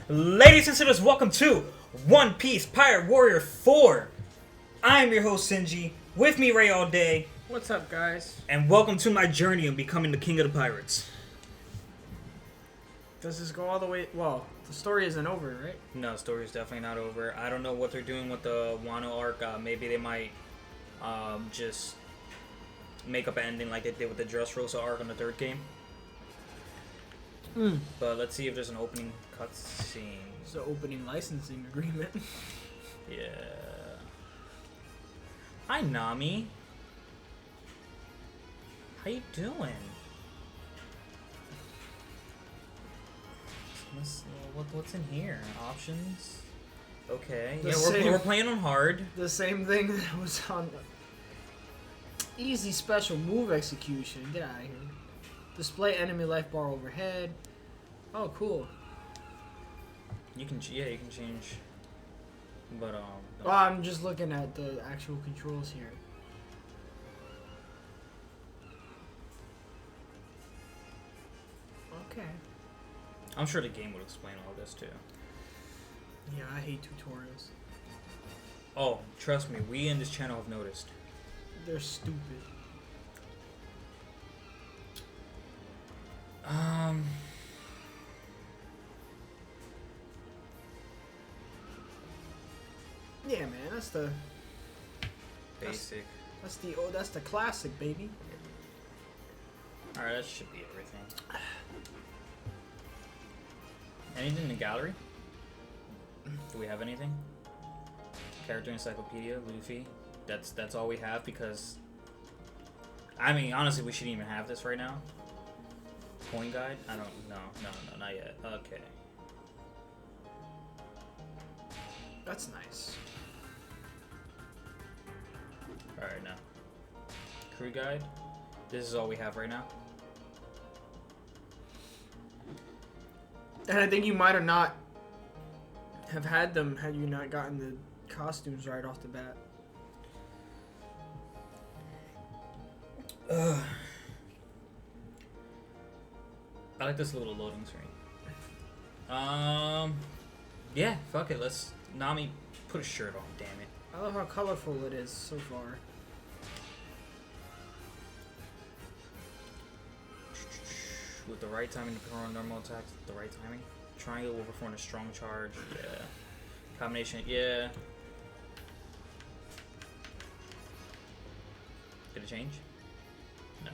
Ladies and gentlemen, welcome to One Piece Pirate Warrior 4. I'm your host, Sinji. With me, Ray all day. What's up, guys? And welcome to my journey of becoming the king of the pirates. Does this go all the way? Well, the story isn't over, right? No, the story is definitely not over. I don't know what they're doing with the Wano arc. Maybe they might just make up an ending like they did with the Dressrosa arc on the third game. But let's see if there's an opening cutscene. It's the opening licensing agreement. Yeah. Hi, Nami. How you doing? What's in here? Options? Okay. Yeah, we're playing on hard. The same thing that was on easy special move execution. Get out of here. Display enemy life bar overhead. Oh, cool. You can change. But Well, I'm just looking at the actual controls here. Okay. I'm sure the game would explain all this too. Yeah, I hate tutorials. Oh, trust me, we in this channel have noticed. They're stupid. Yeah, man, that's the Basic. That's the classic, baby. Alright, that should be everything. Anything in the gallery? Do we have anything? Character encyclopedia, Luffy. That's all we have because I mean honestly we shouldn't even have this right now. Coin guide? I don't no, not yet. Okay. That's nice. Alright now. Crew guide. This is all we have right now. And I think you might have not have had them had you not gotten the costumes right off the bat. I like this little loading screen. Yeah, fuck it. Let's Nami put a shirt on. Damn it. I love how colorful it is so far. With the right timing to perform normal attacks, the right timing. Triangle will perform a strong charge. Yeah. Combination. Yeah. Did it change? No.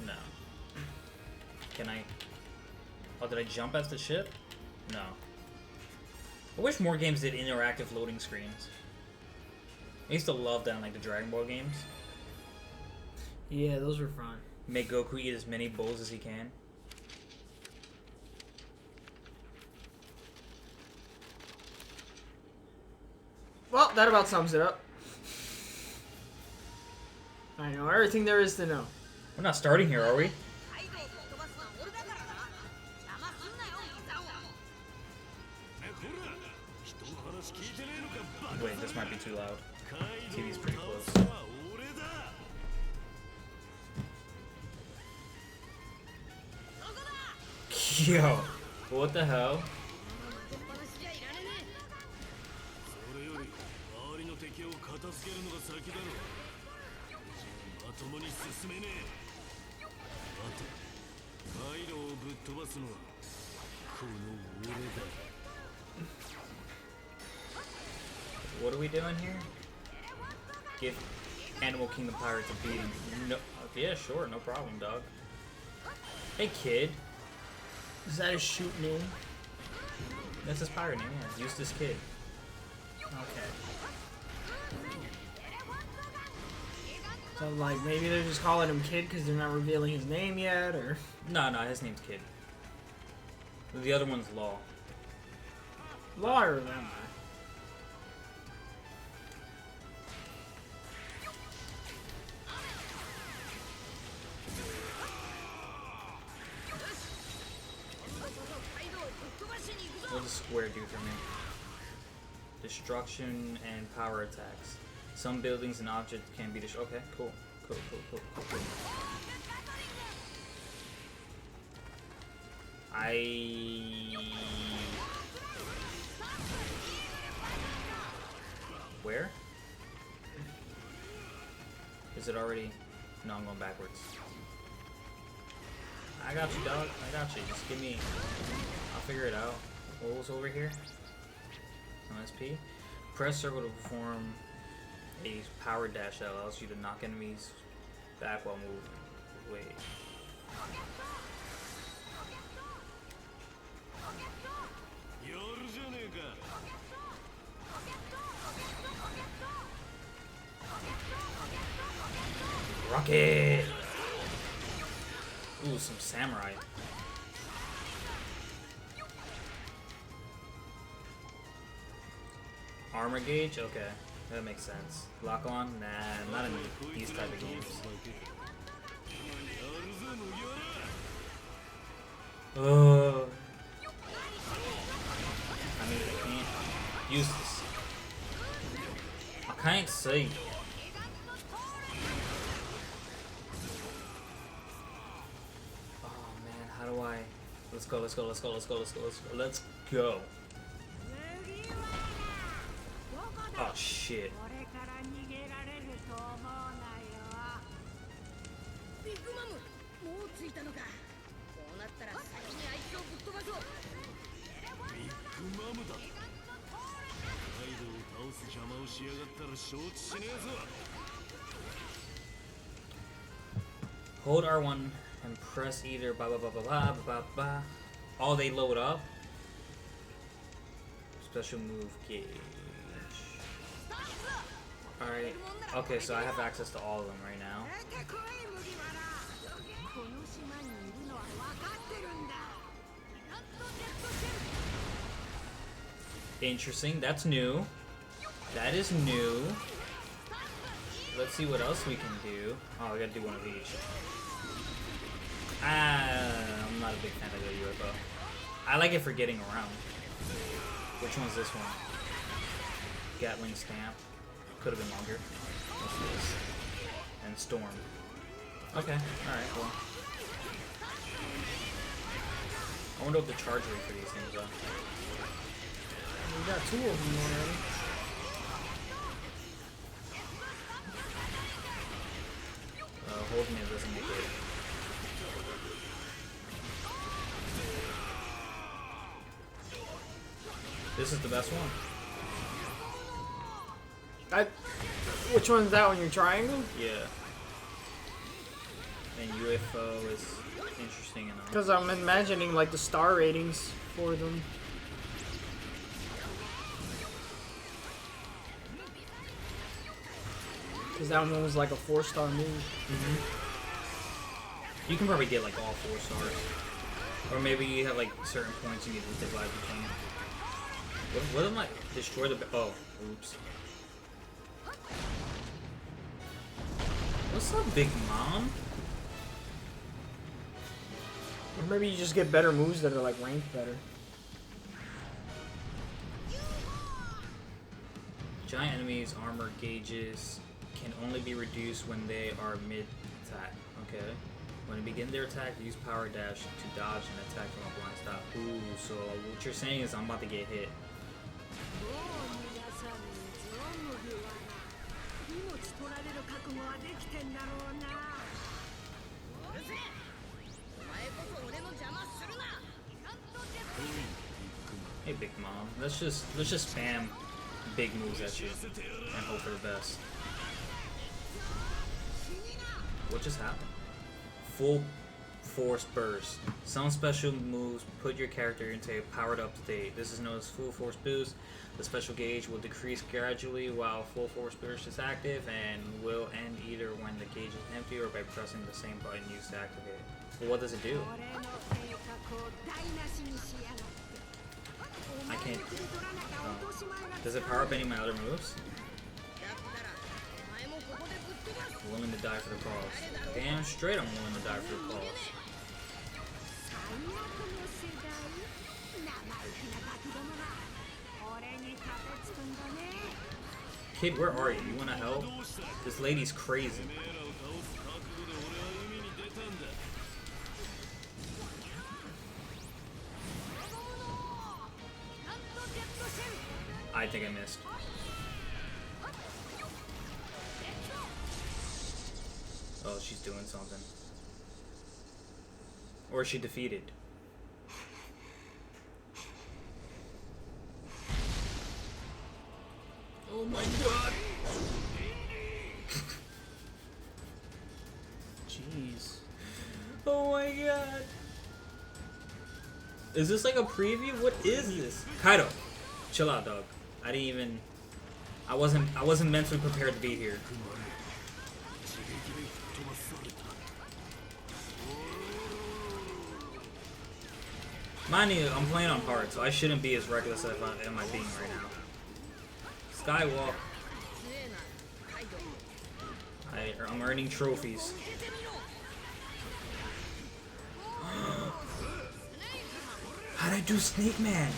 No. Can I? Oh, did I jump as the ship? No. I wish more games did interactive loading screens. I used to love that in like the Dragon Ball games. Yeah, those were fun. Make Goku eat as many bowls as he can. Well, that about sums it up. I know everything there is to know. We're not starting here, are we? Wait, this might be too loud. TV's pretty close. Yo, what the hell? What are we doing here? Give Animal Kingdom Pirates a beating. No, yeah, sure, no problem, dog. Hey, kid. Is that his shoot name? That's his pirate name, yeah. Eustace Kid. Okay. So, like, maybe they're just calling him Kid because they're not revealing his name yet, or... No, his name's Kid. The other one's Law. Law or them? What's a square do for me? Destruction and power attacks. Some buildings and objects can be destroyed. Okay, cool. Is it already? No, I'm going backwards. I got you, dog. I got you. Just give me... I'll figure it out. What was over here? No SP. Press circle to perform a power dash that allows you to knock enemies back while moving. Wait. Rocket! Ooh, some samurai. Armor gauge? Okay, that makes sense. Lock on? Nah, not in these type of games. Oh. I mean, I can't use this. I can't see. Let's go, let's go, let's go, let's go, let's go, let's go, let's go. Oh shit. Hold R1 and press either ba ba ba ba ba ba ba. All they load up. Special move gauge. Alright. Okay, so I have access to all of them right now. Interesting. That's new. That is new. Let's see what else we can do. Oh, we gotta do one of each. I'm not a big fan of the UFO. I like it for getting around. Which one's this one? Gatling Stamp. Could have been longer. What's this? And Storm. Okay, alright, cool. I wonder what the charge rate for these things are. We got 2 of them already. Holding it doesn't make it. This is the best one. Which one's that one? Your triangle? Yeah. And UFO is interesting enough. Because I'm imagining like the star ratings for them. Because that one was like a 4-star move. Mm-hmm. You can probably get like all 4 stars. Or maybe you have like certain points you need to divide between. What am I? Destroy the... Oh, oops. What's up, Big Mom? Or maybe you just get better moves that are like ranked better. Giant enemies' armor gauges can only be reduced when they are mid-attack. Okay. When they begin their attack, use power dash to dodge an attack from a blind stop. Ooh, so what you're saying is I'm about to get hit. Hey, Big Mom. Let's just spam big moves at you and hope for the best. What just happened? Full force burst. Some special moves put your character into a powered up state. This is known as full force boost. The special gauge will decrease gradually while full force burst is active and will end either when the gauge is empty or by pressing the same button used to activate it. Well, what does it do? I can't. Oh. Does it power up any of my other moves? Willing to die for the cause. Damn straight I'm willing to die for the cause. Kid, where are you? You wanna help? This lady's crazy. I think I missed. Oh, she's doing something. Or is she defeated? Oh my god! Jeez. Oh my god! Is this like a preview? What is this? Kaido, chill out, dog. I wasn't mentally prepared to be here. Mind you, I'm playing on hard, so I shouldn't be as reckless as am I being right now. Skywalk. I'm earning trophies. How'd I do Snake Man?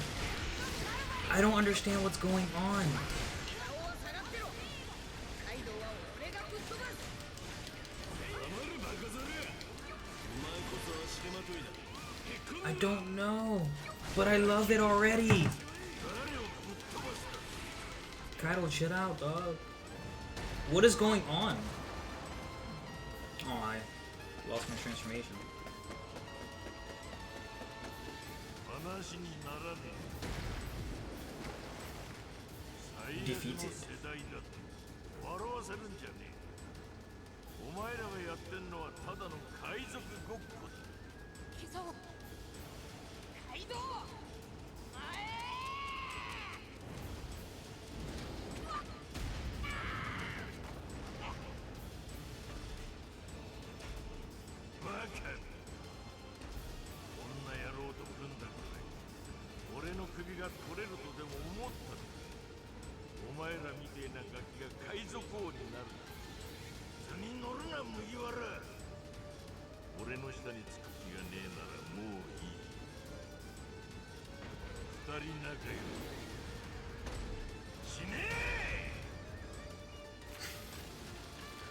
I don't understand what's going on. I don't know, but I love it already. Kaido, shit out, dog. What is going on? Oh, I lost my transformation. Defeated.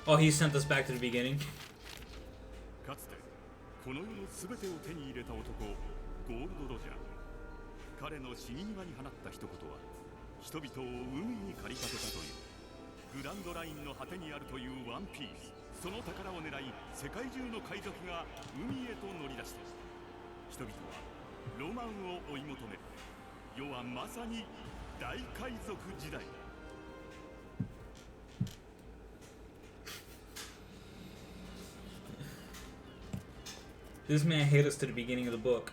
Oh, he sent us back to the beginning. かつてこの世の全てを手に入れた男ゴールド・ロジャー彼の死に際に放った一言は人々を海に駆り立てたというグランドラインの果てにあるというワンピースその宝を狙い世界中の海賊が海へと乗り出した人々はロマンを追い求める世はまさに大海賊時代 This man hit us to the beginning of the book.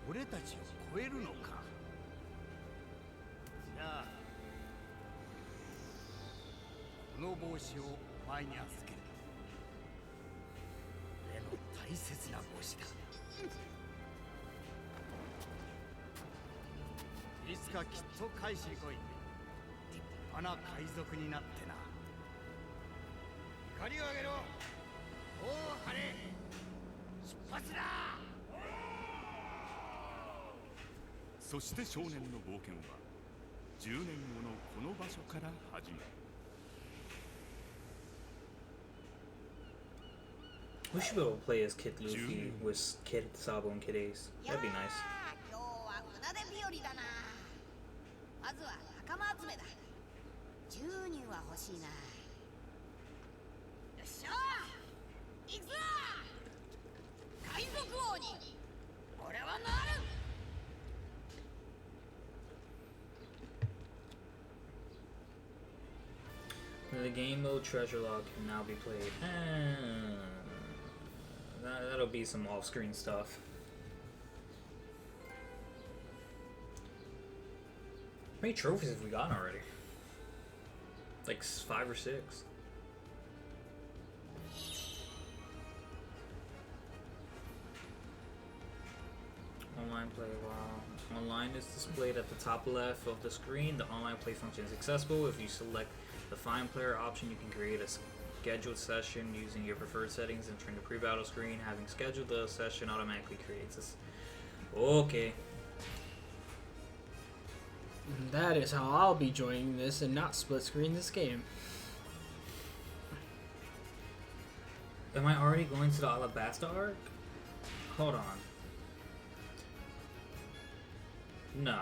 俺たちを超えるのか。じゃあこの帽子をお前に預ける。俺の大切な帽子だ。いつかきっと返しに来い。立派な海賊になってな。怒りを上げろ。おお晴れ。出発だ。 そして少年の冒険は10年後のこの場所から始まる We should be able to play as Kid Luffy with Kid Sabo and Kid Ace. That'd be nice. 今日は船出日和だな。まずは仲間集めだ。10人は欲しいな。よっしゃー。行くぞ。海賊王に俺はなる。 The game mode treasure log can now be played. That'll be some off-screen stuff. How many trophies have we gotten already? Like 5 or 6. Online play, wow. Online is displayed at the top left of the screen. The online play function is accessible. If you select the find player option, you can create a schedule a session using your preferred settings and turn the pre-battle screen. Having scheduled the session automatically creates this. Okay. That is how I'll be joining this and not split screen this game. Am I already going to the Alabasta arc? Hold on. Nah,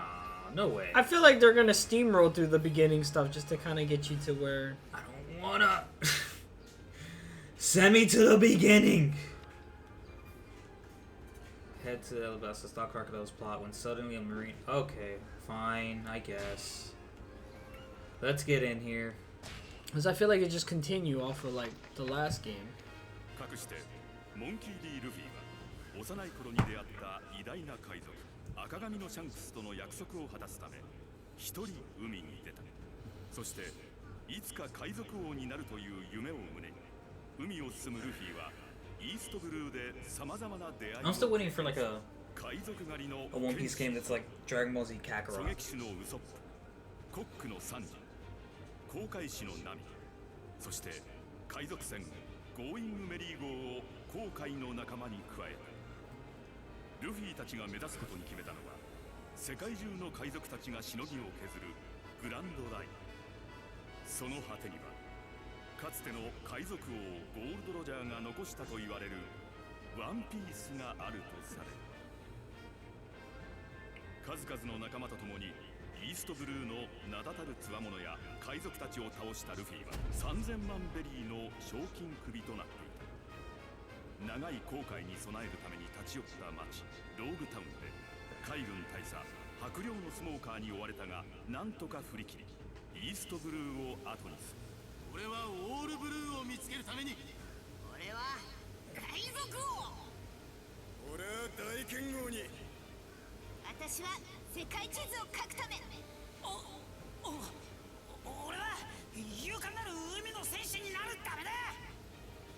no way. I feel like they're gonna steamroll through the beginning stuff just to kind of get you to where. I don't wanna. Send me to the beginning. Head to Alabasta, stop Crocodile's plot when suddenly a marine. Okay, fine, I guess. Let's get in here. Because I feel like it just continue off of like the last game. かくしてモンキー D ルフィは幼い頃に出会った偉大な海賊赤髪のシャンクスとの約束を果たすため一人海に出た。そしていつか海賊王になるという夢を胸に海を進むルフィはイーストブルーで様々な出会いを I'm still waiting for like a 海賊狩りの One Piece game that's like Dragon Ball Z 狙 Kakarot. 撃手のウソップコックのサンジ航海士のナミそして海賊船ゴーイングメリー号を航海の仲間に加えた。ルフィたちが目指すことに決めたのは世界中の海賊たちがしのぎを削るグランドライン。その果てにはかつての海賊王ゴールド・ロジャーが残したと言われるワンピースがあるとされる。数々の仲間と共にイーストブルーの名だたる強者や海賊たちを倒したルフィは3000万ベリーの賞金首となっていた。長い航海に備えるために立ち寄った町ローグタウンで海軍大佐白陵のスモーカーに追われたがなんとか振り切りイーストブルーを後にする。俺はオールブルーを見つけるために俺は海賊王。俺は大剣王に私は世界地図を書くため。俺は勇敢なる海の戦士になるためだ。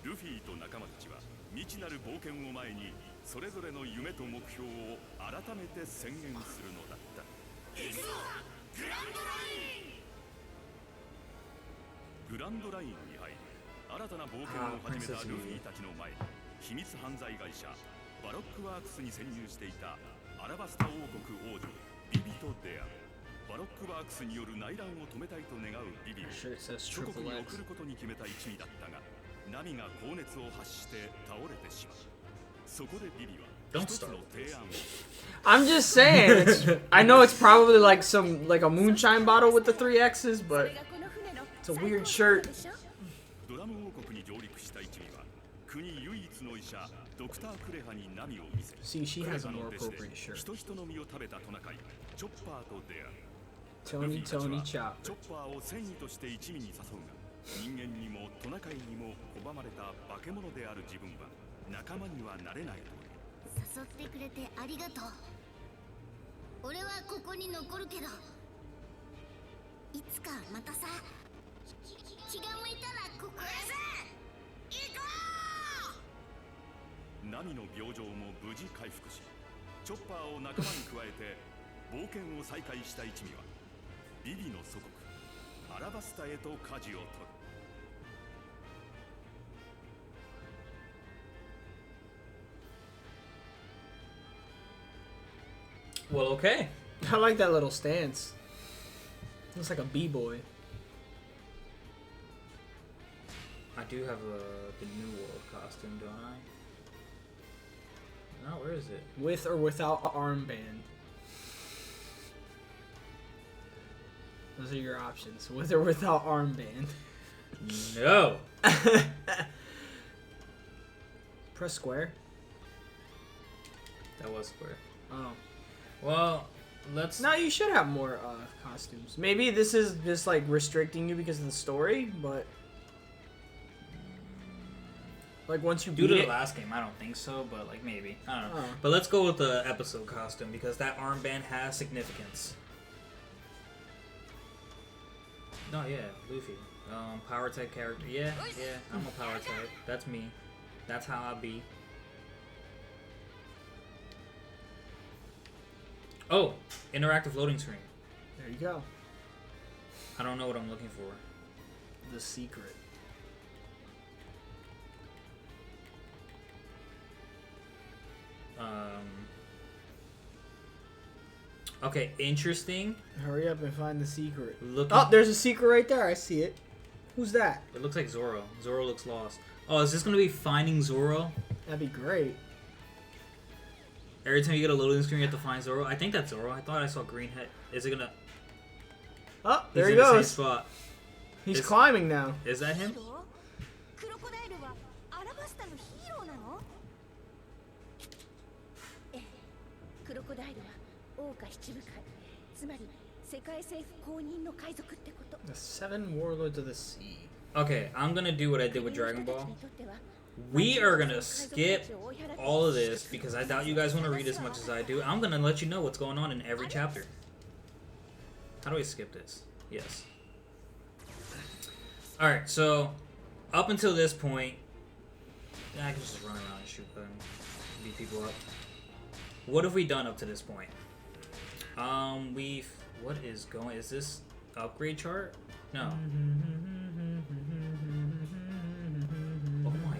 ルフィと仲間たちは未知なる冒険を前にそれぞれの夢と目標を改めて宣言するのだった。行くぞグランドライン。グランドラインに入り新たな冒険を始めたルフィたちの前に秘密犯罪会社バロックワークスに潜入していたアラバスタ王国王女ビビと出会う。バロックワークスによる内乱を止めたいと願うビビを Sure, it says 諸国 triple に X. 送ることに決めた一味だったがナミが高熱を発して倒れてしまう。そこでビビは Don't 一つ start の with 提 this. 案を I'm just saying. I know it's probably like some like a moonshine bottle with the 3 X's, but it's a weird shirt. ドラム王国に上陸した一味は国唯一の医者ドクター・クレハにナミを見せ See, she クレ has a ハの more 弟子で appropriate shirt. 人々の実を食べたトナカイチョッパーと出会う。 Tony, Tony, Chop. チョッパーを戦意として一味に誘うが人間にもトナカイにも拒まれた化け物である自分は仲間にはなれないという。誘ってくれてありがとう。俺はここに残るけどいつかまたさ気が向いたらここへ行こう。ナミの病状も無事回復しチョッパーを仲間に加えて冒険を再開した一味はビビの祖国アラバスタへと舵を取る。Well, okay. I like that little stance. Looks like a b-boy. I do have the New World costume, don't I? No, where is it? With or without armband. Those are your options. With or without armband. No. Press square. That was square. Oh. Well, let's. No, you should have more costumes. Maybe this is just like restricting you because of the story, but like once you Due beat to the it, last game, I don't think so, but like maybe. I don't know. Oh. But let's go with the episode costume because that armband has significance. No, yeah, Luffy. Power type character. Yeah, I'm a power type. That's me. That's how I be. Oh, interactive loading screen. there you go. I don't know what I'm looking for. The secret. Okay, interesting. Hurry up and find the secret. Look. Oh, there's a secret right there. I see it. Who's that? It looks like Zoro. Zoro looks lost. Oh, is this gonna be finding Zoro? That'd be great. Every time you get a loading screen, you have to find Zoro. I think that's Zoro. I thought I saw green head. Is it gonna? Oh, He's there he in the same goes. spot. He's Is- climbing now. Is that him? クロコダイルはアラバスタのヒーローなの？ええ、クロコダイルは王家七部会、つまり世界政府公認の海賊ってこと。 The Seven Warlords of the Sea. Okay, I'm gonna do what I did with Dragon Ball. We are gonna skip all of this because I doubt you guys want to read as much as I do. I'm gonna let you know what's going on in every chapter. How do I skip this? Yes. Alright, so up until this point, I can just run around and shoot them, beat people up. What have we done up to this point? What is going? Is this upgrade chart? No. Oh my.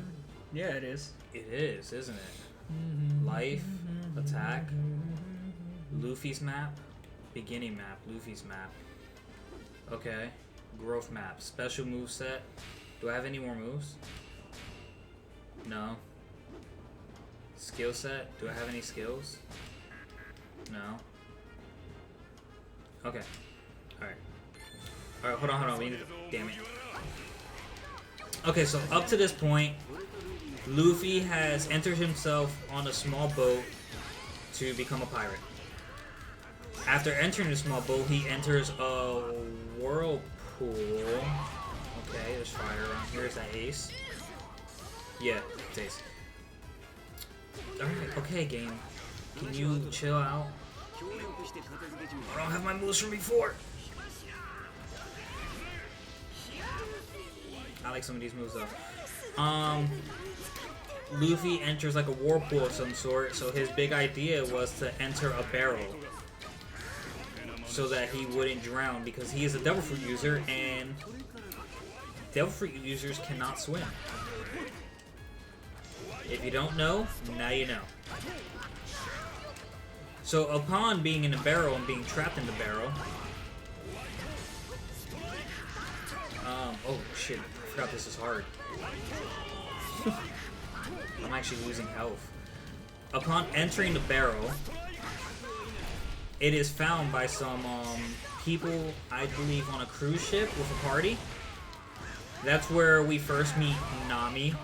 Yeah, it is. It is, isn't it? Life, attack, Luffy's map, beginning map, Luffy's map. Okay, growth map, special move set. Do I have any more moves? No. Skill set. Do I have any skills? No. Okay. Alright. Alright, hold on. We need to... Damn it. Okay, so up to this point, Luffy has entered himself on a small boat to become a pirate. After entering the small boat, he enters a whirlpool. Okay, there's fire around here. Is that Ace? Yeah, it's Ace. Alright, okay, game. Can you chill out? I don't have my moves from before. I like some of these moves though. Luffy enters like a whirlpool of some sort, so his big idea was to enter a barrel so that he wouldn't drown because he is a devil fruit user and devil fruit users cannot swim. If you don't know, now you know. So upon being in a barrel and being trapped in the barrel, oh shit, I forgot this is hard. I'm actually losing health. Upon entering the barrel, it is found by some people, I believe, on a cruise ship with a party. That's where we first meet Nami,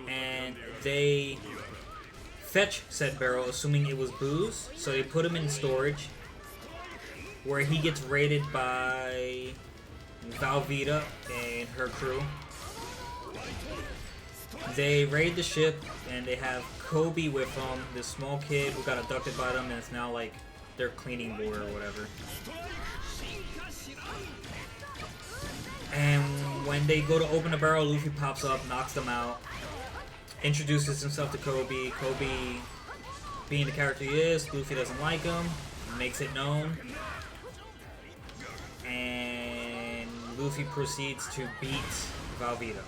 and they fetch said barrel, assuming it was booze, so they put him in storage, where he gets raided by Velveeta and her crew. They raid the ship, and they have Kobe with them, this small kid who got abducted by them, and it's now like their cleaning board or whatever. And when they go to open the barrel, Luffy pops up, knocks them out, introduces himself to Kobe. Kobe, being the character he is, Luffy doesn't like him, makes it known, and Luffy proceeds to beat Velveeta.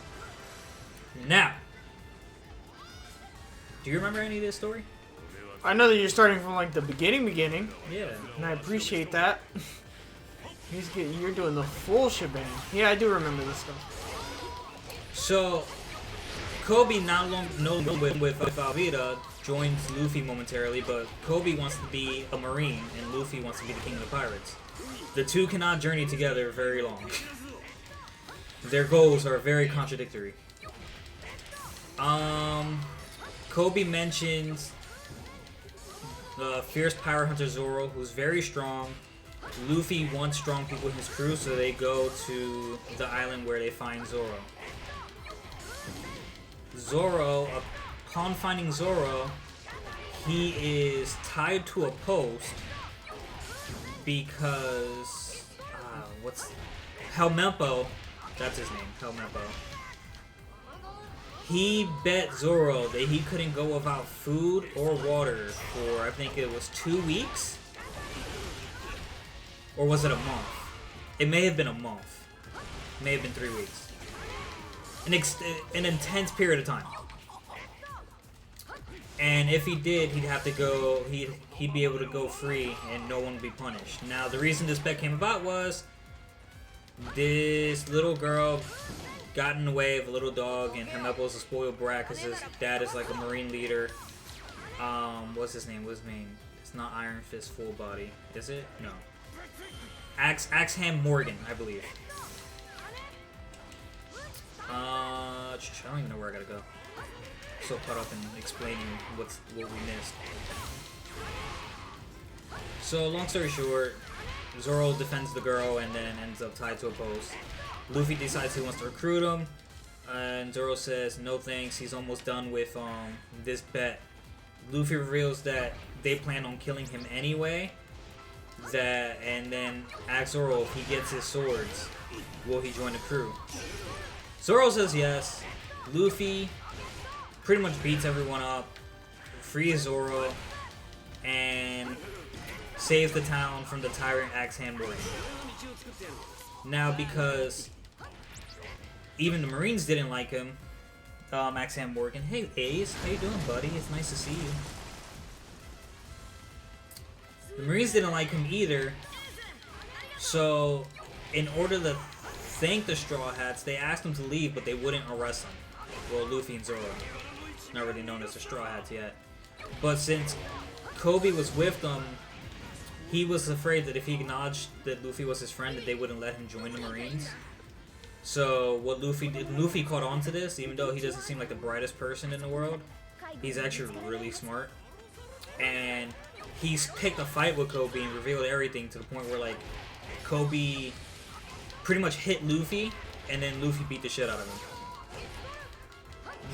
Now, do you remember any of this story? I know that you're starting from like the beginning, Yeah. and I appreciate that. You're doing the full shebang. Yeah, I do remember this stuff. So, Kobe not long with Velveeta joins Luffy momentarily, but Kobe wants to be a marine and Luffy wants to be the king of the pirates. The two cannot journey together very long. Their goals are very contradictory. Kobe mentions the fierce pirate hunter Zoro, who's very strong. Luffy wants strong people in his crew, so they go to the island where they find Zoro. Zoro, upon finding Zoro, he is tied to a post because Helmeppo, that's his name, Helmeppo. He bet Zoro that he couldn't go without food or water for, I think it was 2 weeks? Or was it a month? It may have been a month. It may have been 3 weeks. An intense period of time. And if he did, he'd have to go. He'd be able to go free, and no one would be punished. Now, the reason this bet came about was this little girl got in the way of a little dog, and Hermeppo's a spoiled brat because his dad is like a marine leader. What's his name? It's not Iron Fist Full Body, is it? No. Axeham Morgan, I believe. I don't even know where I gotta go. So caught up in explaining what we missed. So long story short, Zoro defends the girl and then ends up tied to a post. Luffy decides he wants to recruit him, and Zoro says no thanks. He's almost done with this bet. Luffy reveals that they plan on killing him anyway. And then asks Zoro if he gets his swords, will he join the crew? Zoro says yes. Luffy pretty much beats everyone up, frees Zoro, and saves the town from the tyrant Axeham Morgan. Now, because even the Marines didn't like him, Axeham Morgan. Hey Ace, how you doing, buddy? It's nice to see you. The Marines didn't like him either, so in order to thank the Straw Hats, they asked him to leave, but they wouldn't arrest him. Well, Luffy and Zoro. Not really known as the Straw Hats yet. But since Kobe was with them, he was afraid that if he acknowledged that Luffy was his friend, that they wouldn't let him join the Marines. So what Luffy did, Luffy caught on to this, even though he doesn't seem like the brightest person in the world. He's actually really smart. And he's picked a fight with Kobe and revealed everything to the point where, like, Kobe pretty much hit Luffy, and then Luffy beat the shit out of him.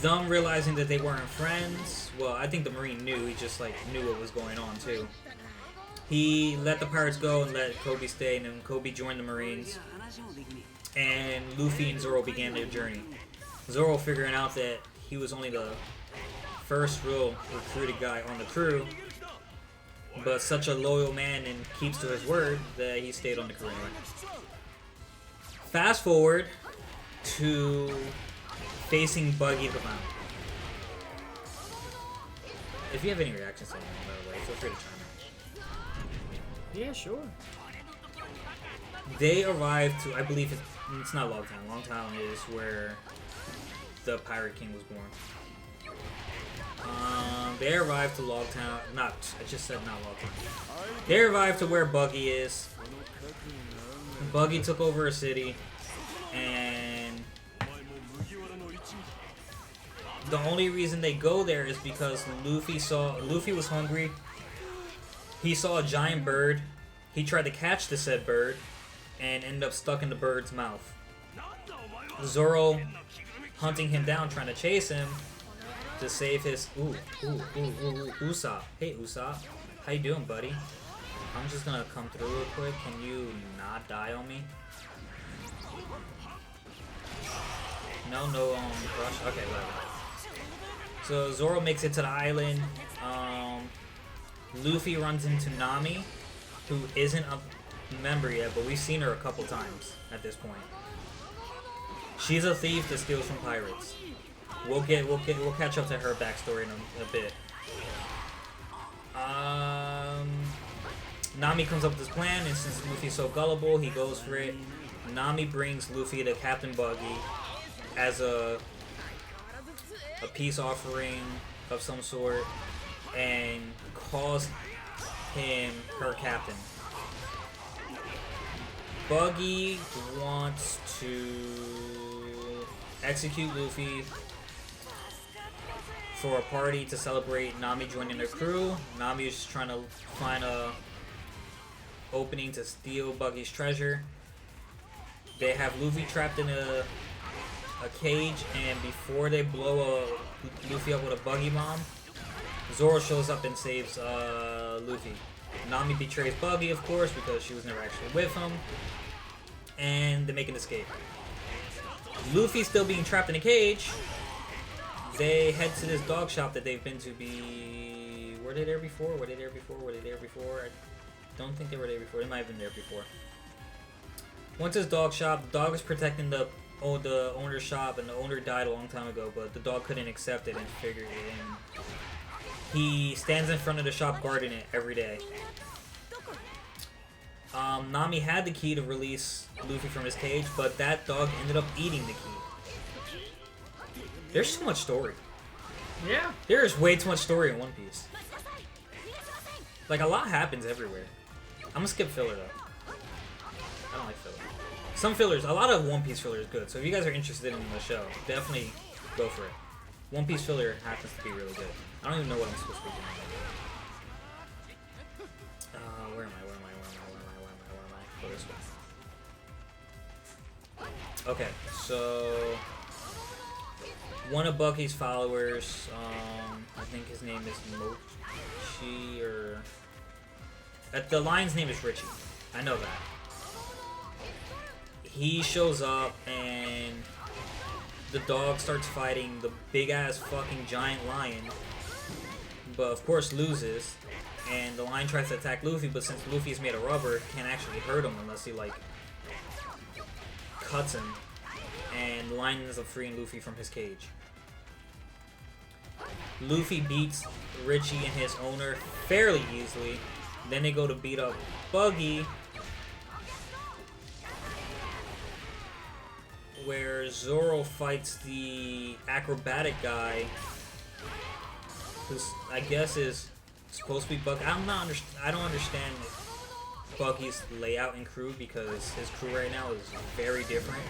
Them realizing that they weren't friends, well, I think the Marine knew, he just, like, knew what was going on, too. He let the pirates go and let Kobe stay, and then Kobe joined the Marines, and Luffy and Zoro began their journey. Zoro figuring out that he was only the first real recruited guy on the crew, but such a loyal man and keeps to his word that he stayed on the crew anyway. Fast forward to facing Buggy the Clown. If you have any reactions to anything, by the way, feel free to chime in. Yeah, sure. They arrived to, I believe it's not Logtown. Logtown is where the Pirate King was born. They arrived to Logtown. I just said not Logtown. They arrived to where Buggy is. Buggy took over a city, and the only reason they go there is because Luffy was hungry. He saw a giant bird. He tried to catch the said bird, and ended up stuck in the bird's mouth. Zoro hunting him down, trying to chase him to save his Usopp. Hey Usopp, how you doing, buddy? I'm just gonna come through real quick. Can you not die on me? No, crush. Okay, whatever. So Zoro makes it to the island. Luffy runs into Nami, who isn't a member yet, but we've seen her a couple times at this point. She's a thief that steals from pirates. We'll catch up to her backstory in a bit. Nami comes up with this plan, and since Luffy's so gullible, he goes for it. Nami brings Luffy to Captain Buggy as a peace offering of some sort, and calls him her captain. Buggy wants to execute Luffy for a party to celebrate Nami joining their crew. Nami is just trying to find a opening to steal Buggy's treasure. They have Luffy trapped in a cage, and before they blow Luffy up with a Buggy bomb, Zoro shows up and saves Luffy. Nami betrays Buggy, of course, because she was never actually with him, and they make an escape. Luffy still being trapped in a cage. They head to this dog shop that they've been to. Were they there before? I don't think they were there before. They might have been there before. Went to this dog shop. The dog was protecting the owner's shop, and the owner died a long time ago, but the dog couldn't accept it and figured it in. he stands in front of the shop guarding it every day. Nami had the key to release Luffy from his cage, but that dog ended up eating the key. There's too much story. Yeah. There is way too much story in One Piece. Like, a lot happens everywhere. I'm gonna skip filler, though. I don't like filler. Some fillers, a lot of One Piece filler is good, so if you guys are interested in the show, definitely go for it. One Piece filler happens to be really good. I don't even know what I'm supposed to be doing. Where am I? Go this way. Okay, so one of Bucky's followers, I think his name is Mochi, or the lion's name is Richie. I know that. He shows up and the dog starts fighting the big ass fucking giant lion, but of course loses. And the lion tries to attack Luffy, but since Luffy's made of rubber, it can't actually hurt him unless he, like, cuts him. And the lion ends up freeing Luffy from his cage. Luffy beats Richie and his owner fairly easily. Then they go to beat up Buggy, where Zoro fights the acrobatic guy, who's, I guess, is supposed to be Buggy. I don't understand Buggy's layout and crew, because his crew right now is very different.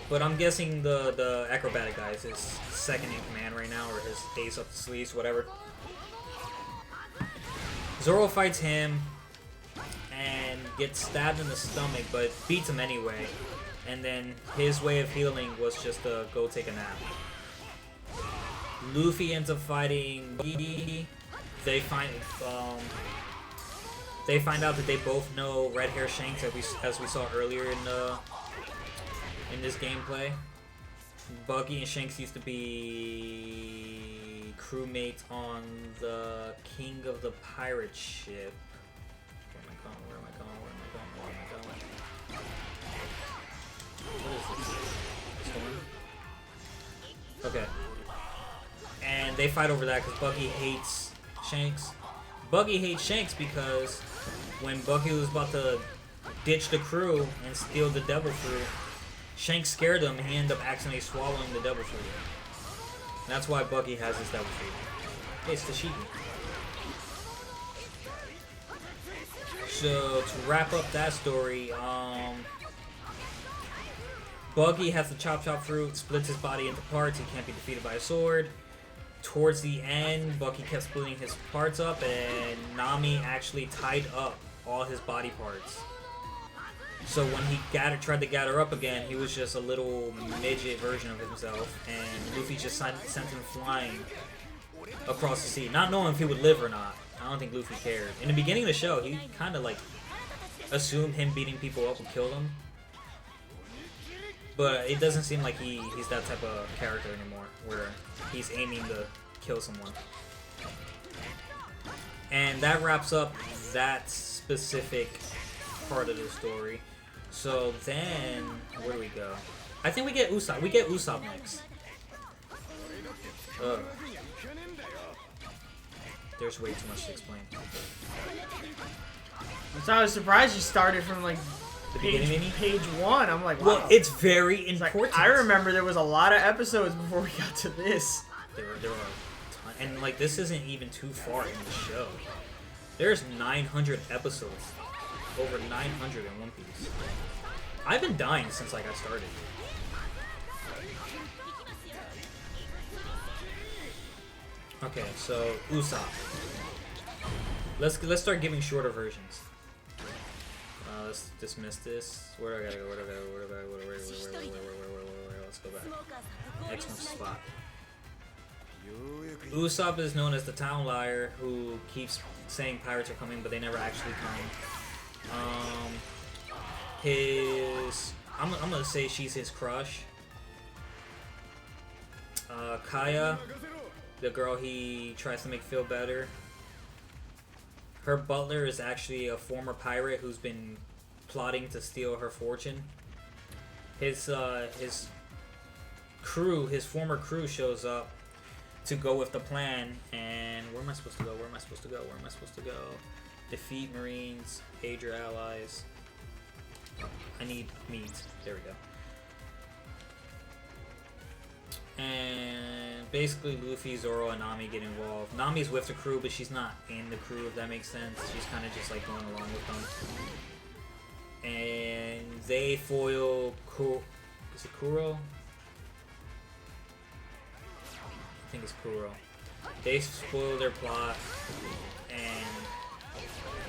But I'm guessing the acrobatic guy is his second in command right now, or his ace up the sleeves, whatever. Zoro fights him and gets stabbed in the stomach, but beats him anyway. And then his way of healing was just to go take a nap. Luffy ends up fighting Buggy. They find out that they both know Red Hair Shanks, as we saw earlier in this gameplay. Buggy and Shanks used to be crewmates on the King of the Pirate ship. Where am I going? Okay. And they fight over that because Buggy hates Shanks. Buggy hates Shanks because when Buggy was about to ditch the crew and steal the devil fruit, Shanks scared him and he ended up accidentally swallowing the devil fruit. And that's why Buggy has his devil fruit. Hey, it's Tashigi. So to wrap up that story, Buggy has the chop fruit, splits his body into parts, he can't be defeated by a sword. Towards the end, Buggy kept splitting his parts up, and Nami actually tied up all his body parts. So when he tried to gather up again, he was just a little midget version of himself, and Luffy just sent him flying across the sea, not knowing if he would live or not. I don't think Luffy cared. In the beginning of the show, he kind of like assumed him beating people up would kill them. But it doesn't seem like he's that type of character anymore, where he's aiming to kill someone. And that wraps up that specific part of the story. So then, where do we go? I think we get Usopp. We get Usopp next. There's way too much to explain. So I was surprised you started from like The beginning? page 1. I'm like, wow. Well, it's very It's like, important. I remember there was a lot of episodes before we got to this. There were a ton. And like, this isn't even too far in the show. There's 900 episodes. Over 900 in One Piece. I've been dying since like I started. Okay, so Usopp. Let's start giving shorter versions. Let's dismiss this. Where do I gotta go? Where? Let's go back. Excellent spot. Usopp is known as the town liar who keeps saying pirates are coming, but they never actually come. I'm gonna say she's his crush. Kaya, the girl he tries to make feel better. Her butler is actually a former pirate who's been plotting to steal her fortune. His crew, his former crew, shows up to go with the plan. And where am I supposed to go? Where am I supposed to go? Where am I supposed to go? Defeat Marines, aid your allies. I need meat. There we go. And basically Luffy, Zoro, and Nami get involved. Nami's with the crew, but she's not in the crew, if that makes sense. She's kind of just like going along with them. And they foil is it Kuro? I think it's Kuro. They spoil their plot and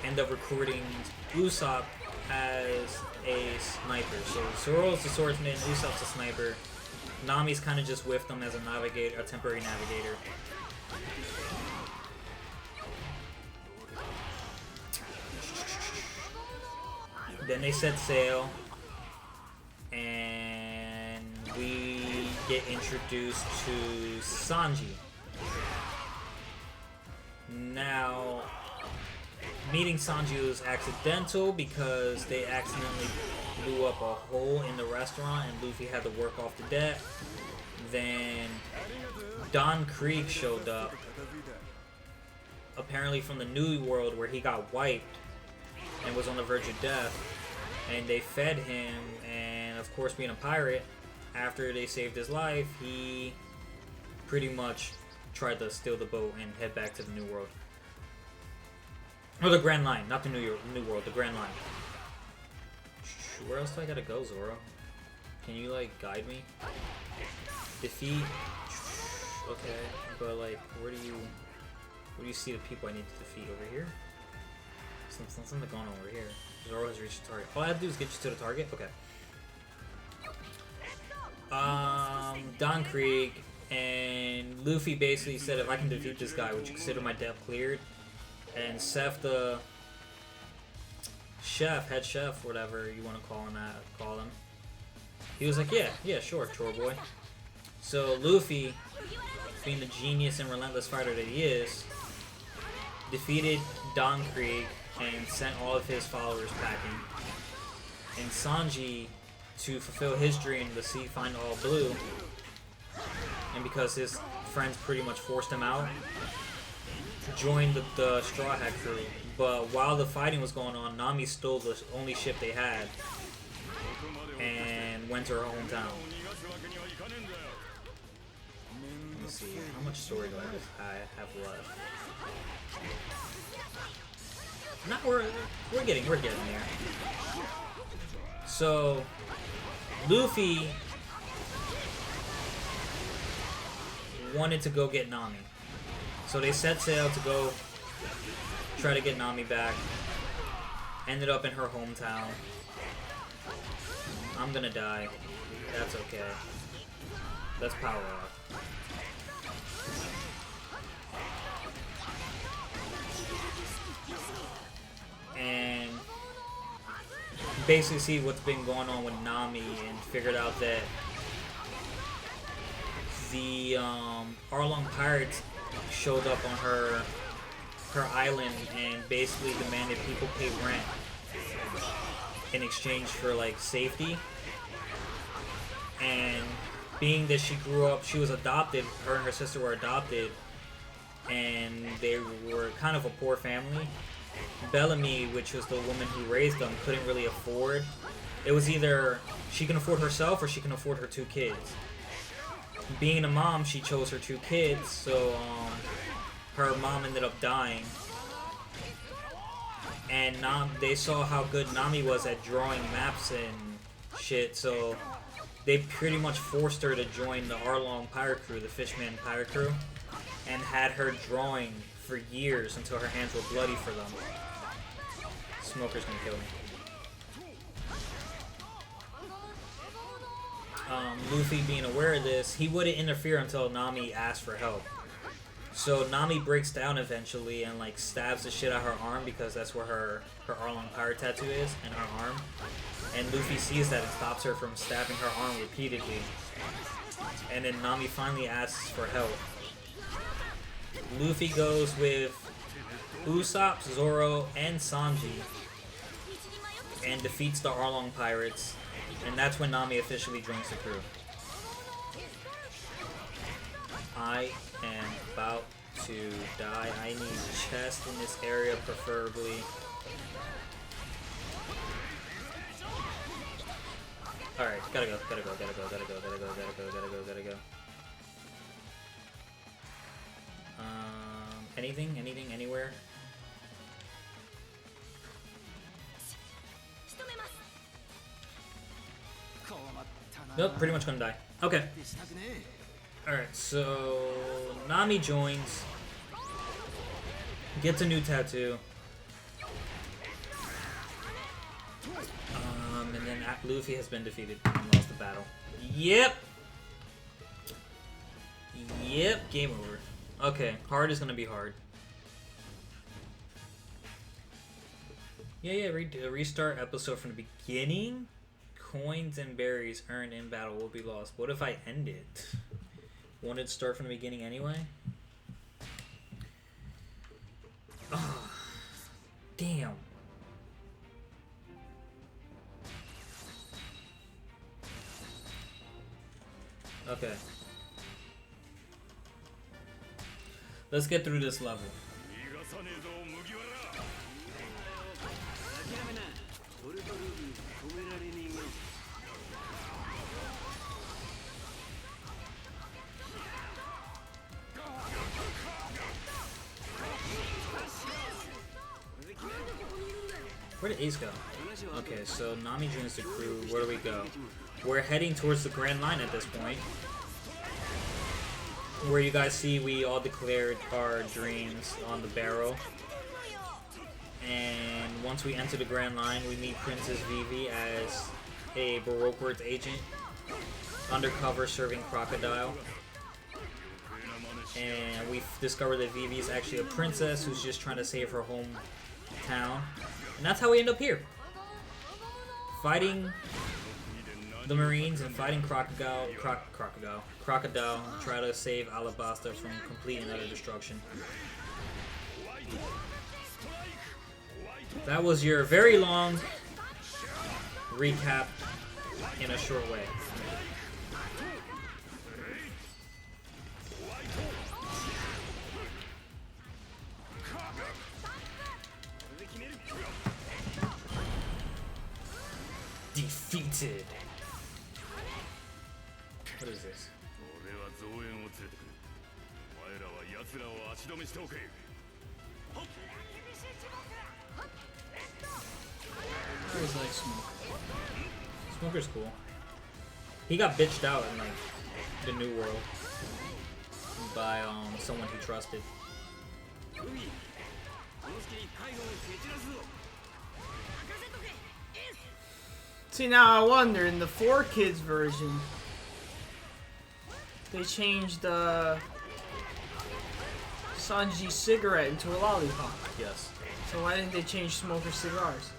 end up recruiting Usopp as a sniper. So Zoro's the swordsman, Usopp's a sniper. Nami's kind of just with them as a navigator, a temporary navigator. Then they set sail, and we get introduced to Sanji. Now, meeting Sanji was accidental because they accidentally blew up a hole in the restaurant and Luffy had to work off the deck. Then Don Krieg showed up, apparently from the New World where he got wiped and was on the verge of death, and they fed him, and of course being a pirate, after they saved his life, he pretty much tried to steal the boat and head back to the New World. Or the Grand Line, not the New World, the Grand Line. Where else do I gotta go, Zoro? Can you, like, guide me? Defeat? Okay, but, like, where do you see the people I need to defeat? Over here? Something going on over here. Zoro has reached the target. All I have to do is get you to the target? Okay. Don Krieg and Luffy basically said, if I can defeat this guy, would you consider my debt cleared? And Seth, the chef, head chef, whatever you want to call him, he was like, yeah, sure, chore boy. So Luffy, being the genius and relentless fighter that he is, defeated Don Krieg and sent all of his followers packing. And Sanji, to fulfill his dream to find all blue, and because his friends pretty much forced him out, joined the Straw Hat crew. But while the fighting was going on, Nami stole the only ship they had and went to her hometown. Let me see, how much story do I have left? Not we're getting there. So Luffy wanted to go get Nami. So they set sail to go try to get Nami back. Ended up in her hometown. I'm gonna die. That's okay. Let's power up. And basically see what's been going on with Nami and figured out that the Arlong pirates showed up on her island and basically demanded people pay rent in exchange for like safety. And being that she grew up, she was adopted, her and her sister were adopted, and they were kind of a poor family. Bellamy, which was the woman who raised them, couldn't really afford. It was either she can afford herself or she can afford her 2 kids. Being a mom, she chose her 2 kids, so her mom ended up dying. And they saw how good Nami was at drawing maps and shit, so they pretty much forced her to join the Arlong pirate crew, the Fishman pirate crew, and had her drawing for years until her hands were bloody for them. Smoker's gonna kill me. Luffy, being aware of this, he wouldn't interfere until Nami asked for help. So Nami breaks down eventually and like stabs the shit out of her arm because that's where her Arlong pirate tattoo is, in her arm. And Luffy sees that and stops her from stabbing her arm repeatedly. And then Nami finally asks for help. Luffy goes with Usopp, Zoro, and Sanji and defeats the Arlong pirates, and that's when Nami officially joins the crew. I am about to die. I need chest in this area, preferably. Alright, gotta go. Anything, anywhere? Nope, pretty much gonna die. Okay. Alright, so Nami joins. Gets a new tattoo. And then Luffy has been defeated and lost the battle. Yep! Yep, game over. Okay, hard is gonna be hard. Yeah, restart episode from the beginning. Coins and berries earned in battle will be lost. What if I end it? Wanted to start from the beginning anyway? Oh, damn. Okay. Let's get through this level. Where did Ace go? Okay, so Nami joins the crew. Where do we go? We're heading towards the Grand Line at this point. Where you guys see we all declared our dreams on the barrel. And once we enter the Grand Line, we meet Princess Vivi as a Baroque Works agent, undercover serving Crocodile. And we discover that Vivi is actually a princess who's just trying to save her hometown. And that's how we end up here. Fighting the Marines and fighting Crocodile, try to save Alabasta from complete and utter destruction. That was your very long recap in a short way. Defeated. What is this? I always like Smoke. Smoker's cool. He got bitched out in like the New World by someone he trusted. See, now I wonder, in the 4Kids version, they changed Sanji's cigarette into a lollipop. Yes. So why didn't they change Smoker's cigars?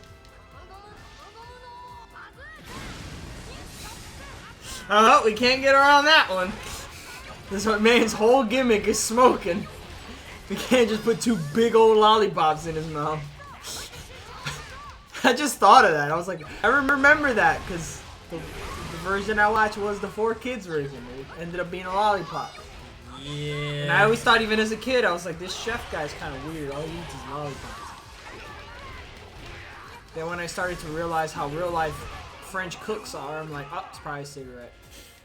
Oh, we can't get around that one. This man's whole gimmick is smoking. We can't just put two big old lollipops in his mouth. I just thought of that. I was like, I remember that because the version I watched was the 4Kids version. It ended up being a lollipop. Yeah. And I always thought, even as a kid, I was like, this chef guy's kind of weird. All he eats is lollipops. Then when I started to realize how real life French cooks are, I'm like, oh, it's probably a cigarette.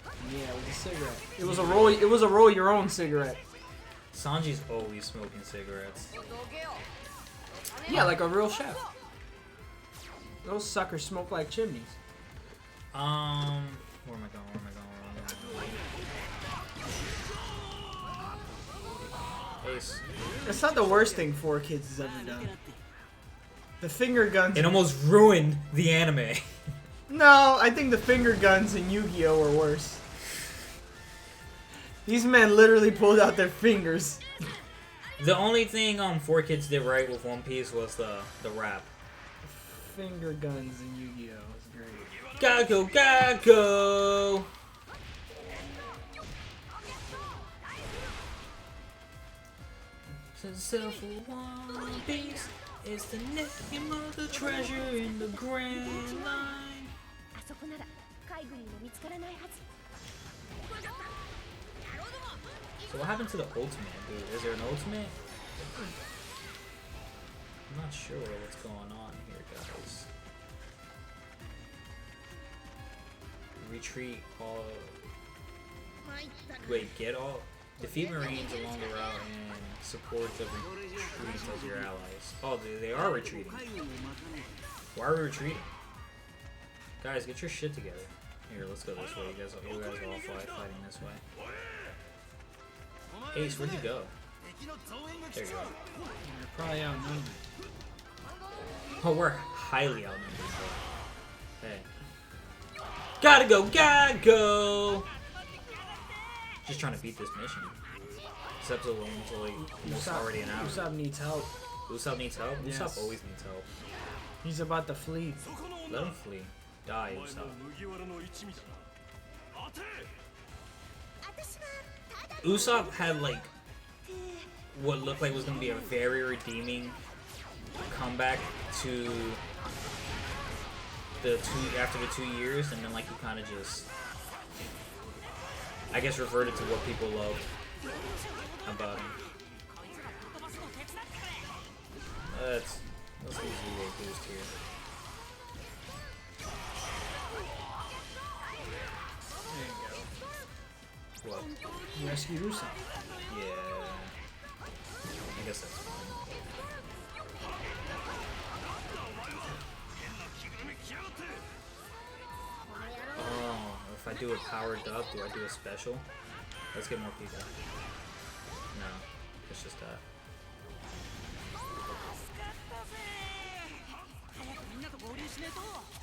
And yeah, it was a cigarette. It was a roll. It was a roll your own cigarette. Sanji's always smoking cigarettes. Yeah, like a real chef. Those suckers smoke like chimneys. Where am I going? Ace. That's not the worst thing 4Kids has ever done. The finger guns. It almost ruined the anime. No, I think the finger guns in Yu-Gi-Oh were worse. These men literally pulled out their fingers. The only thing 4Kids did right with One Piece was the rap. Finger guns in Yu-Gi-Oh is great. Gago, gago! So for One Piece is the name of the treasure in the Grand Line. あそこなら海軍にも見つからないはず。So what happened to the ultimate, dude? Is there an ultimate? I'm not sure what's going on here, guys. Retreat all. Wait, get all. Defeat Marines along the route and support the retreat of your allies. Oh, they are retreating. Why are we retreating? Guys, get your shit together. Here, let's go this way. You guys all fighting this way. Ace, where'd you go? There you go. They're probably outnumbered. Oh, we're highly outnumbered, bro. Hey. Gotta go! Just trying to beat this mission. This episode was almost already an hour. Usopp needs help. Usopp needs help? Yes. Usopp always needs help. He's about to flee. Let him flee. Die, Usopp. Usopp had like what looked like was gonna be a very redeeming comeback to after the 2 years, and then like he kind of just, I guess, reverted to what people love about him. Let's do a boost here. There you go. What? You rescued Usopp. Yeah. I guess that's fine. Oh, if I do a powered up, do I do a special? Let's get more people. No, it's just that.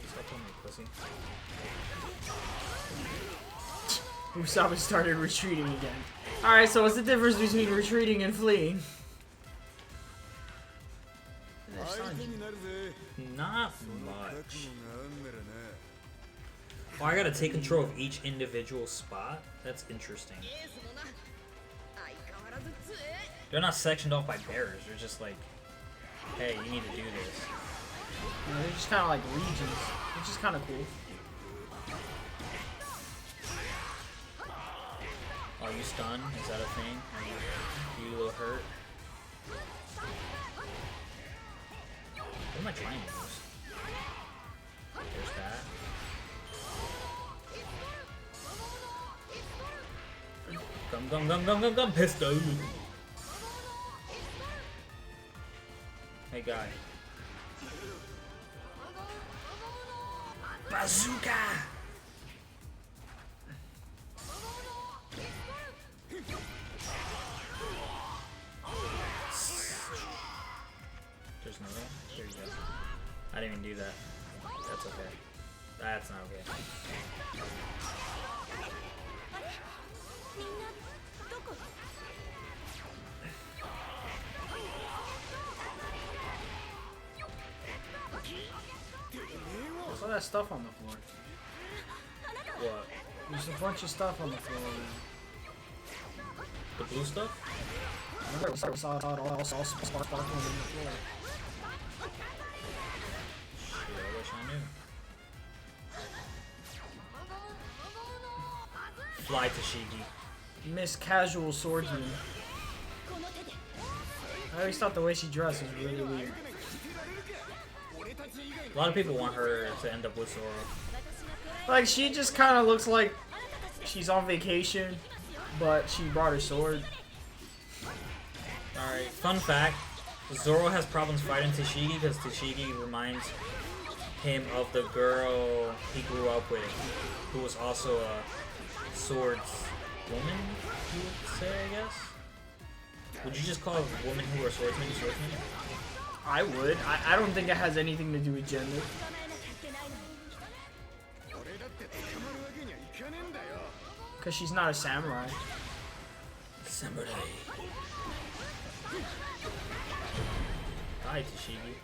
Stop telling me, pussy. Usopp started retreating again. Alright, so what's the difference between retreating and fleeing? Not much. Oh, I gotta take control of each individual spot? That's interesting. They're not sectioned off by bearers, they're just like, hey, you need to do this. Yeah, they're just kind of like regions, which is kind of cool. Are you stunned? Is that a thing? Are you a little hurt? What am I trying to use? There's that. Gum, pistol! Hey, guy. Bazooka! There's no way. Here you go. I didn't even do that. That's okay. That's not okay. What's all that stuff on the floor? What? There's a bunch of stuff on the floor. The blue stuff? I saw it all sparkling on the floor. Shit, I wish I knew. Fly Tashigi. Miss Casual Swordsman. I always thought the way she dressed was really weird. A lot of people want her to end up with Zoro. Like, she just kind of looks like she's on vacation, but she brought her sword. Alright, fun fact. Zoro has problems fighting Tashigi because Tashigi reminds him of the girl he grew up with, who was also a swords woman, you would say, I guess? Would you just call a woman who are swordsmen swordsmen? I would. I don't think it has anything to do with gender. Because she's not a samurai. Samurai. Hi, Tashigi.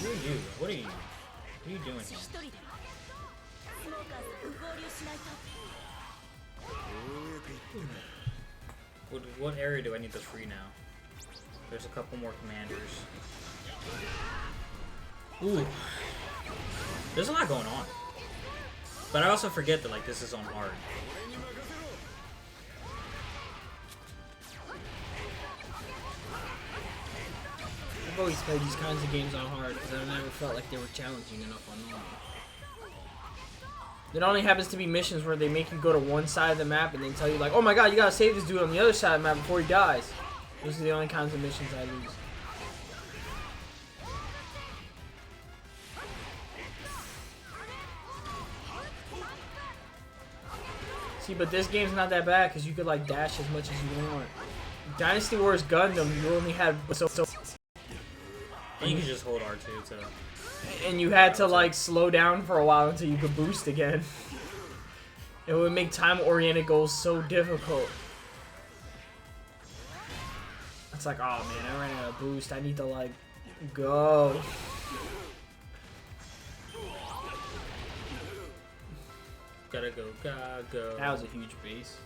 Who are you? What are you? What are you doing here? What area do I need to free now? There's a couple more commanders. Ooh. There's a lot going on. But I also forget that like this is on hard. I've always played these kinds of games on hard because I never felt like they were challenging enough on normal. It only happens to be missions where they make you go to one side of the map and then tell you like, oh my god, you gotta save this dude on the other side of the map before he dies. Those are the only kinds of missions I lose. See, but this game's not that bad because you could like dash as much as you want. Dynasty Wars Gundam, you only had And you can just hold R2 to. and you had to like slow down for a while until you could boost again. It would make time-oriented goals so difficult. It's like, oh man, I ran out of boost. I need to like go. Gotta go, gotta go. That was a huge base.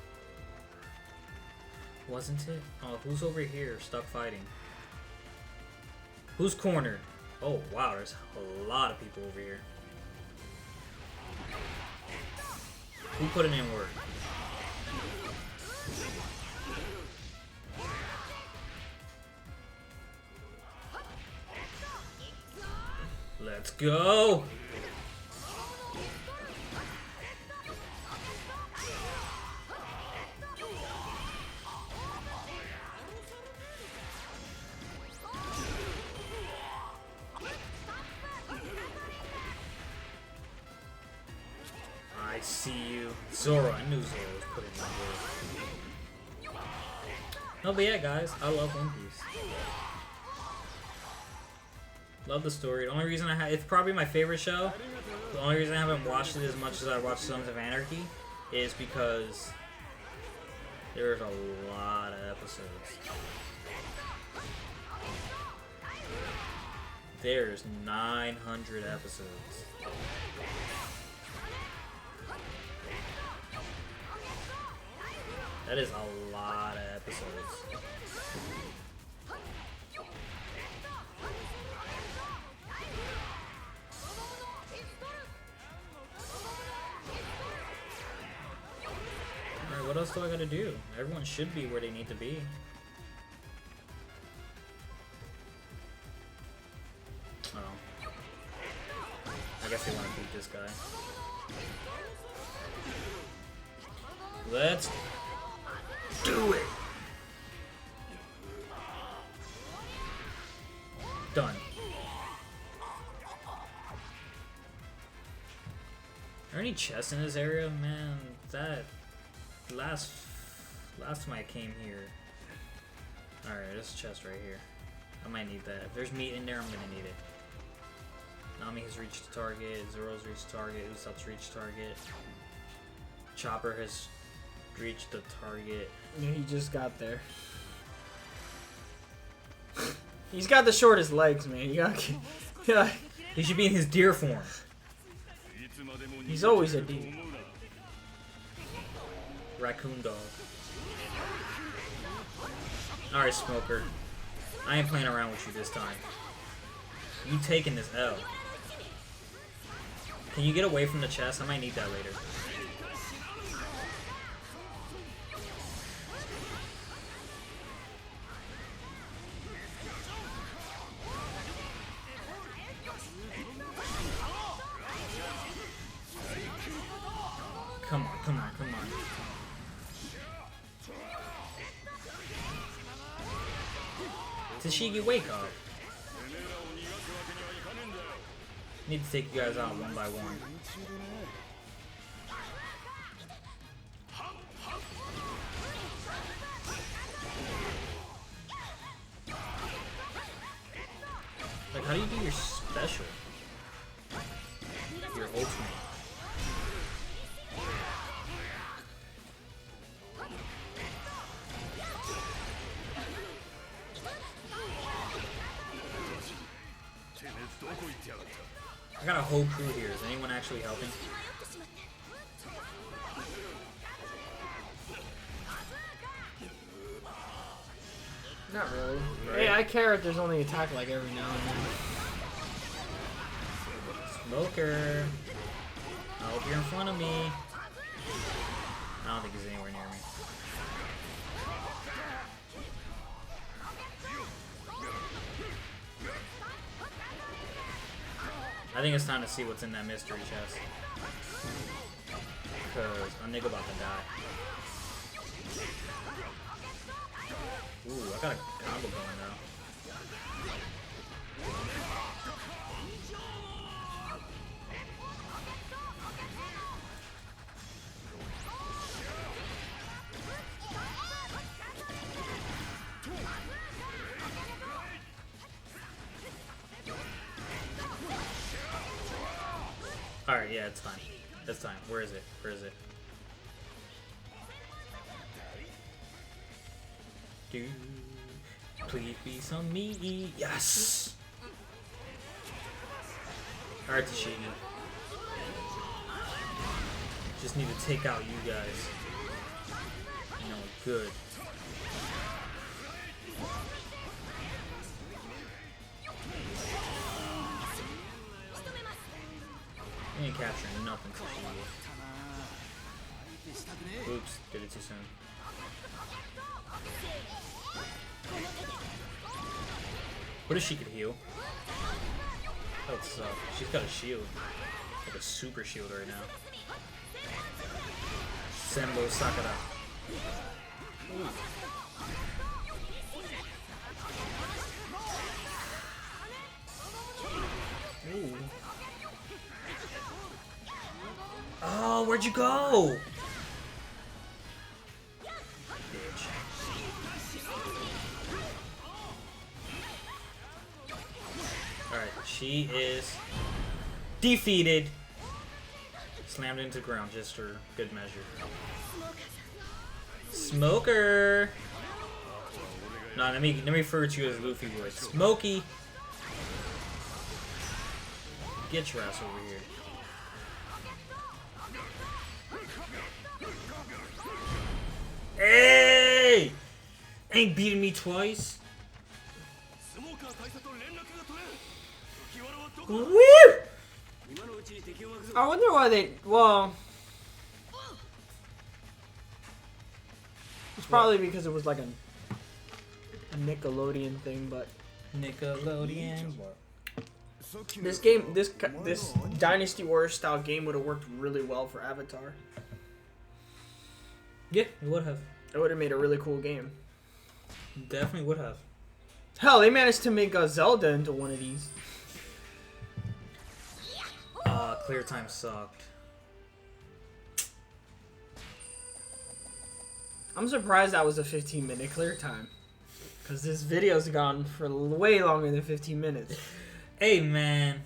Wasn't it? Oh, who's over here stuck fighting? Who's cornered? Oh wow, there's a lot of people over here. Who put it in work? Let's go! I see you. Zoro, I knew Zoro was putting in work. No, but yeah, guys, I love One Piece. Love the story. The only reason it's probably my favorite show. The only reason I haven't watched it as much as I watched Sons of Anarchy is because there's a lot of episodes. There's 900 episodes. That is a lot of episodes. Alright, what else do I gotta do? Everyone should be where they need to be. Oh. I guess they want to beat this guy. Let's do it! Done. Are there any chests in this area? Man, that last time I came here. Alright, there's a chest right here. I might need that. If there's meat in there, I'm gonna need it. Nami has reached the target, Zoro's reached the target, Usopp's reached the target. Chopper has reached the target. Yeah, he just got there. He's got the shortest legs, man. You gotta, yeah. He should be in his deer form. He's always a deer. Raccoon dog. Alright, Smoker. I ain't playing around with you this time. You taking this L. Can you get away from the chest? I might need that later. Come on, come on, come on. Tashigi, wake up. Need to take you guys out one by one. Like, how do you do your special? Your ultimate. I got a whole crew here. Is anyone actually helping? Not really. Right. Hey, I characters only attack like every now and then. Smoker. Hope you're in front of me. I don't think he's anywhere near me. I think it's time to see what's in that mystery chest. Because a nigga about to die. Ooh, I got a combo going now. Alright, yeah, it's fine. It's time. Where is it? Where is it? Dude, please be some me. Yes! Alright, Tashigi. Just need to take out you guys. You know, good. You ain't capturing nothing, Tashigi. Oops, did it too soon. What if she could heal? That would suck. She's got a shield. Like a super shield right now. Senbo Sakura. Ooh. Oh, where'd you go? Bitch. Alright, she is defeated. Slammed into the ground just for good measure. Smoker! No, let me refer to you as Luffy voice. Smokey! Get your ass over here. Hey! Ain't beating me twice. Woo! I wonder why they. Well, it's probably because it was like a Nickelodeon thing, but Nickelodeon. this game, this Dynasty Warriors style game would have worked really well for Avatar. Yeah, it would have. It would have made a really cool game. Definitely would have. Hell, they managed to make Zelda into one of these. Clear time sucked. I'm surprised that was a 15-minute clear time. Because this video's gone for way longer than 15 minutes. Hey, man.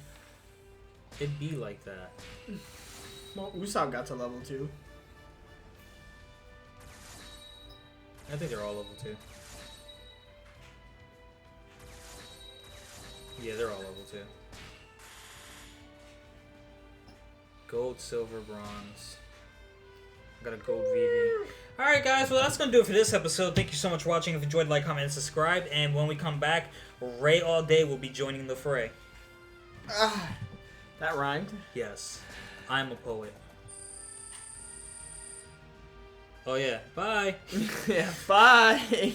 It'd be like that. Well, Usopp got to level 2. I think they're all level 2. Yeah, they're all level 2. Gold, silver, bronze. I got a gold VV. Alright guys, well that's going to do it for this episode. Thank you so much for watching. If you enjoyed, like, comment, and subscribe. And when we come back, Ray All Day will be joining the fray. That rhymed. Yes, I'm a poet. Oh yeah, bye. Yeah, bye.